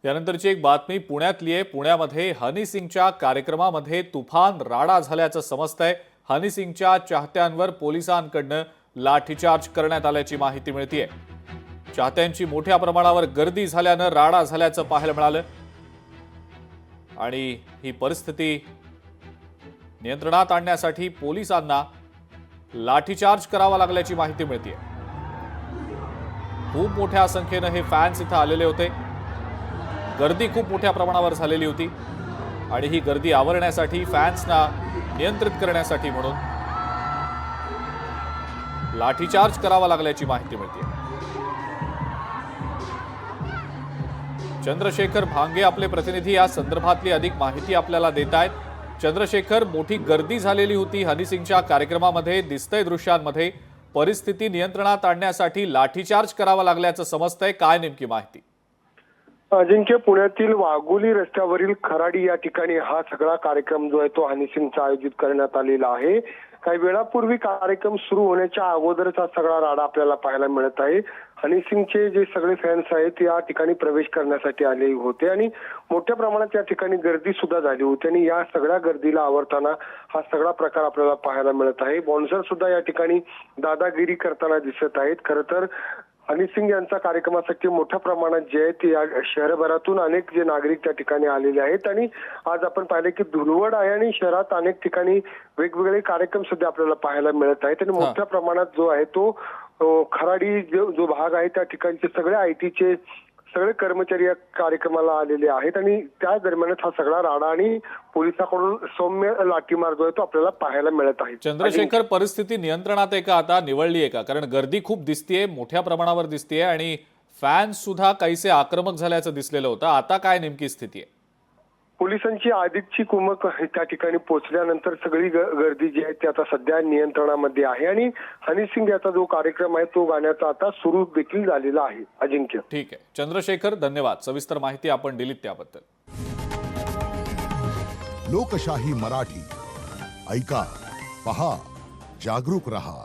यानंतरची एक बातमी पुण्यातली आहे। पुण्यामध्ये हनी सिंगच्या कार्यक्रमामध्ये तुफान राडा झाल्याचं समजतंय। हनी सिंगच्या चाहत्यांवर पोलिसांकडून लाठीचार्ज करण्यात आल्याची माहिती मिळतेय। चाहत्यांची मोठ्या प्रमाणावर गर्दी झाल्यानं राडा झाल्याचं पाहायला मिळालं आणि ही परिस्थिती नियंत्रणात आणण्यासाठी पोलिसांना लाठीचार्ज करावा लागल्याची माहिती मिळतेय। खूप मोठ्या संख्येने हे फॅन्स इथं आलेले होते। गर्दी खूप मोठ्या प्रमाणावर झालेली होती आणि ही गर्दी आवरण्यासाठी फॅन्सना नियंत्रित करण्यासाठी म्हणून लाठीचार्ज करावा लागल्याची माहिती मिळते। चंद्रशेखर भांगे आपले प्रतिनिधी या संदर्भातली अधिक माहिती आपल्याला देत आहेत। चंद्रशेखर, मोठी गर्दी झालेली होती हनी सिंगच्या कार्यक्रमामध्ये, दिसतंय दृश्यांमध्ये। परिस्थिती नियंत्रणात आणण्यासाठी लाठीचार्ज करावा लागल्याचं समजतंय, काय नेमकी माहिती? अजिंक्य, पुण्यातील वाघोली रस्त्यावरील खराडी या ठिकाणी हा सगळा कार्यक्रम जो आहे तो हनी सिंगचा आयोजित करण्यात आलेला आहे। काही वेळापूर्वी कार्यक्रम सुरू होण्याच्या अगोदरच हा सगळा राडा आपल्याला पाहायला मिळत आहे। हनी सिंगचे जे सगळे फॅन्स आहेत या ठिकाणी प्रवेश करण्यासाठी आले होते आणि मोठ्या प्रमाणात या ठिकाणी गर्दी सुद्धा झाली होती आणि या सगळ्या गर्दीला आवरताना हा सगळा प्रकार आपल्याला पाहायला मिळत आहे। बाउन्सर सुद्धा या ठिकाणी दादागिरी करताना दिसत आहेत। खरं तर हनी सिंग यांच्या कार्यक्रमासाठी मोठ्या प्रमाणात जे आहे ते या शहरभरातून अनेक जे नागरिक त्या ठिकाणी आलेले आहेत आणि आज आपण पाहिले की धुळवड आहे आणि शहरात अनेक ठिकाणी वेगवेगळे कार्यक्रम सध्या आपल्याला पाहायला मिळत आहेत आणि मोठ्या प्रमाणात जो आहे तो खराडी जो भाग आहे त्या ठिकाणचे सगळे आयटीचे सगळे कर्मचारी या कार्यक्रमाला आलेले आहेत आणि त्या दरम्यानच हा सगळा राडा आणि पोलिसांकडून सौम्य लाठीमार जो आहे तो आपल्याला पाहायला मिळत आहे। चंद्रशेखर, परिस्थिती नियंत्रणात आहे का आता, निवळली आहे का? कारण गर्दी खूप दिसतेय, मोठ्या प्रमाणावर दिसतेय आणि फॅन्स सुद्धा काहीसे आक्रमक झाल्याचं दिसलेलं होतं। आता काय नेमकी स्थिती आहे? पोलिसांची आधीची कुमक त्या ठिकाणी पोहोचल्यानंतर सगळी गर्दी जी आहे ती आता सध्या नियंत्रणामध्ये आहे आणि हनी सिंग याचा जो कार्यक्रम आहे तो गाण्याचा आता सुरू देखील झालेला आहे। अजिंक्य, ठीक आहे चंद्रशेखर, धन्यवाद। सविस्तर माहिती आपण दिलीत त्याबद्दल। लोकशाही मराठी ऐका, पहा, जागरूक रहा।